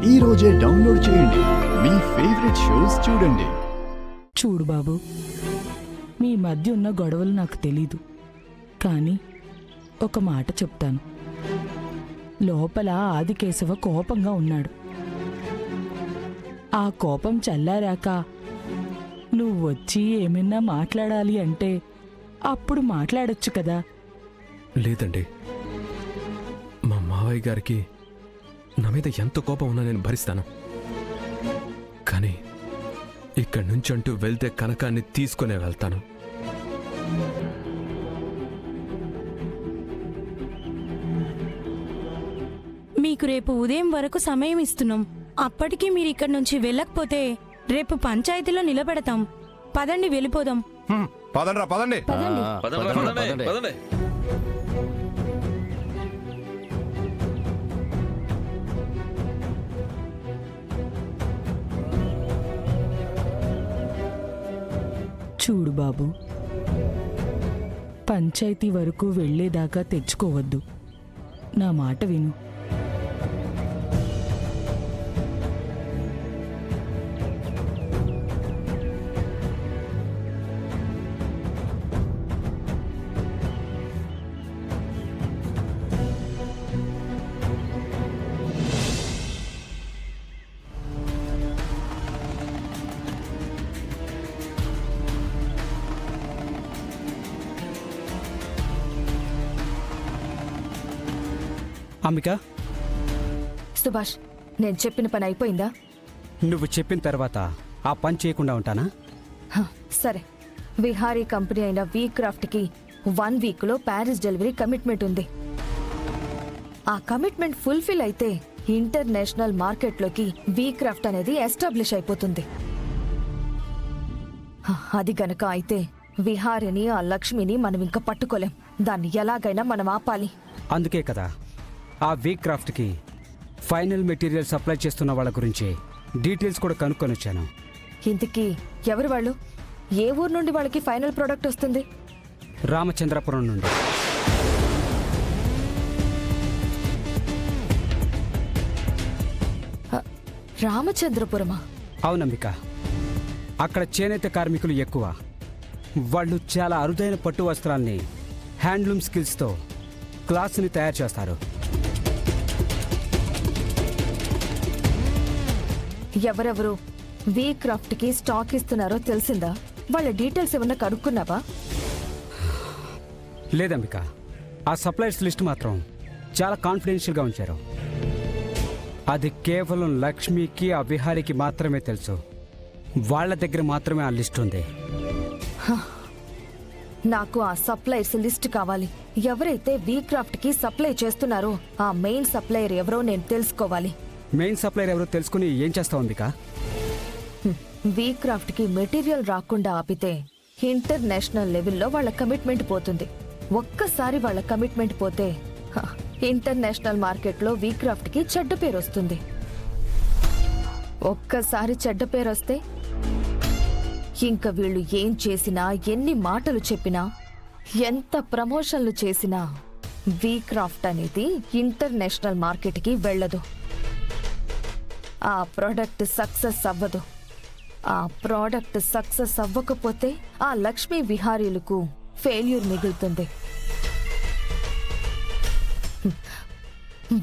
ఈ రోజే డౌన్లోడ్ చేయండి. మీ ఫేవరెట్ షోస్ చూడండి. చూడు బాబు, మీ మధ్య ఉన్న గొడవలు నాకు తెలీదు, కానీ ఒక మాట చెప్తాను. లోపల ఆదికేశవ కోపంగా ఉన్నాడు. ఆ కోపం చల్లారాక నువ్వు వచ్చి ఏమైనా మాట్లాడాలి అంటే అప్పుడు మాట్లాడొచ్చు కదా. లేదండి, మా మావయ్య గారికి నా మీద ఎంత కోపం ఉన్నా నేను భరిస్తాను. కానీ ఇక్కడి నుంచి అంటూ వెళ్తే కనకాన్ని తీసుకునే వెళ్తాను. మీకు రేపు ఉదయం వరకు సమయం ఇస్తున్నాం. అప్పటికి మీరు ఇక్కడి నుంచి వెళ్ళకపోతే రేపు పంచాయతీలో నిలబెడతాం. పదండి, వెళ్ళిపోదాం. పదండ్రా, పదండి. చూడు బాబు, పంచాయతీ వరకు వెళ్ళేదాకా తెచ్చుకోవద్దు. నా మాట విను. అంబిక, సుభాష్, నేను చెప్పిన పని అయిపోయిందా? నువ్వు చెప్పిన తర్వాత ఆ పని చేయకుండా ఉంటానా? సరే, విహారీ కంపెనీ అయిన వీ క్రాఫ్ట్కి 1 వీక్లో ప్యారిస్ డెలివరీ కమిట్మెంట్ ఉంది. ఆ కమిట్మెంట్ ఫుల్ఫిల్ అయితే ఇంటర్నేషనల్ మార్కెట్లోకి వీ క్రాఫ్ట్ అనేది ఎస్టాబ్లిష్ అయిపోతుంది. అది గనక అయితే విహారిని, ఆ లక్ష్మిని మనం ఇంకా పట్టుకోలేం. దాన్ని ఎలాగైనా మనం ఆపాలి. అందుకే కదా ఆ వీక్ క్రాఫ్ట్కి ఫైనల్ మెటీరియల్ సప్లై చేస్తున్న వాళ్ళ గురించి డీటెయిల్స్ కూడా కనుక్కొని వచ్చాను. ఇంతకీ ఎవరు వాళ్ళు? ఏ ఊరు నుండి వాళ్ళకి ఫైనల్ ప్రోడక్ట్ వస్తుంది? రామచంద్రపురం నుండి. రామచంద్రపురమా? అవునంబిక, అక్కడ చేనేత కార్మికులు ఎక్కువ. వాళ్ళు చాలా అరుదైన పట్టు వస్త్రాల్ని హ్యాండ్లూమ్ స్కిల్స్తో క్లాత్స్ని తయారు చేస్తారు. ఎవరెవరు వీ క్రాఫ్ట్కి స్టాక్ ఇస్తున్నారో తెలిసిందా? వాళ్ళ డీటెయిల్స్ ఏమన్నా కనుక్కున్నావా? లేదంబిక, ఆ సప్లయర్స్ లిస్ట్ మాత్రం చాలా కాన్ఫిడెన్షియల్గా ఉంచారు. అది కేవలం లక్ష్మికి, ఆ విహారికి మాత్రమే తెలుసు. వాళ్ళ దగ్గర మాత్రమే ఆ లిస్ట్ ఉంది. నాకు ఆ సప్లయర్స్ లిస్ట్ కావాలి. ఎవరైతే వీ క్రాఫ్ట్కి సప్లై చేస్తున్నారో ఆ మెయిన్ సప్లయర్ ఎవరో నేను తెలుసుకోవాలి. మెయిన్ సప్లయర్ ఎవరో తెలుసుకుని ఏం చేస్తావు అంబిక? వీ క్రాఫ్ట్కి మెటీరియల్ రాకుండా ఆపితే ఇంటర్నేషనల్ లెవెల్లో వాళ్ళ కమిట్మెంట్ పోతుంది. ఒక్కసారి వాళ్ళ కమిట్మెంట్ పోతే ఇంటర్నేషనల్ మార్కెట్లో వీ క్రాఫ్ట్కి చెడ్డ పేరు వస్తుంది. ఒక్కసారి చెడ్డ పేరు వస్తే ఇంకా వీళ్ళు ఏం చేసినా, ఎన్ని మాటలు చెప్పినా, ఎంత ప్రమోషన్లు చేసినా వీ క్రాఫ్ట్ అనేది ఇంటర్నేషనల్ మార్కెట్కి వెళ్ళదు. ఆ ప్రోడక్ట్ సక్సెస్ అవ్వదు. ఆ ప్రోడక్ట్ సక్సెస్ అవ్వకపోతే ఆ లక్ష్మీ విహారీలకు ఫెయిల్యూర్ మిగులుతుంది.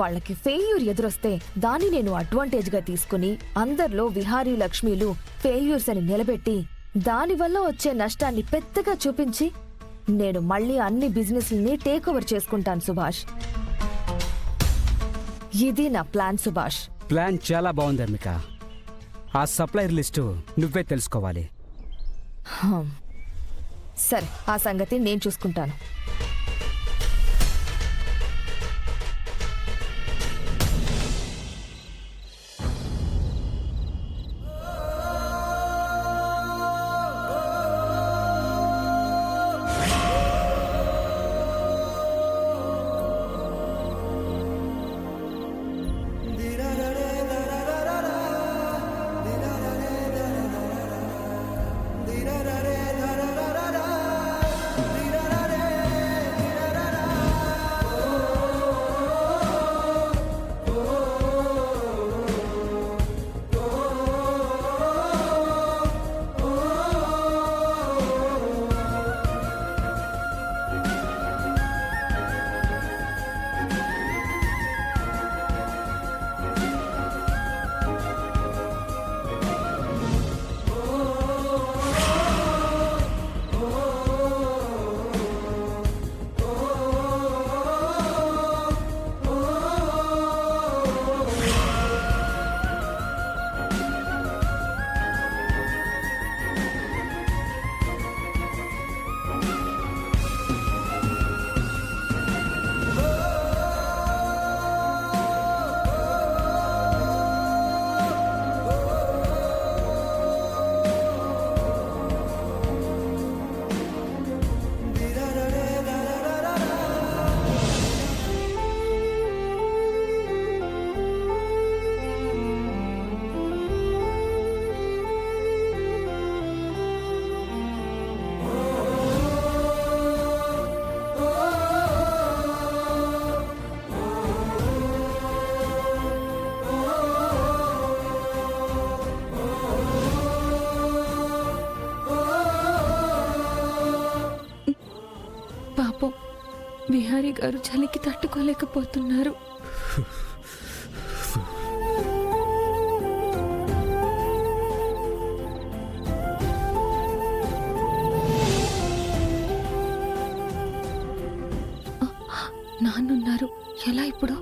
వాళ్ళకి ఫెయిల్యూర్ ఎదురొస్తే దాన్ని నేను అడ్వాంటేజ్గా తీసుకుని అందరిలో విహారీ లక్ష్మీలు ఫెయిల్యూర్స్ అని నిలబెట్టి దానివల్ల వచ్చే నష్టాన్ని పెద్దగా చూపించి నేను మళ్ళీ అన్ని బిజినెస్ని టేక్ ఓవర్ చేసుకుంటాను సుభాష్. ఇది నా ప్లాన్ సుభాష్. ప్లాన్ చాలా బాగుంది అంబిక. ఆ సప్లయర్ లిస్టు నువ్వే తెలుసుకోవాలి. సరే, ఆ సంగతి నేను చూసుకుంటాను. విహారీ గారు చలికి తట్టుకోలేకపోతున్నారు. నాన్నున్నారు, ఎలా ఇప్పుడు?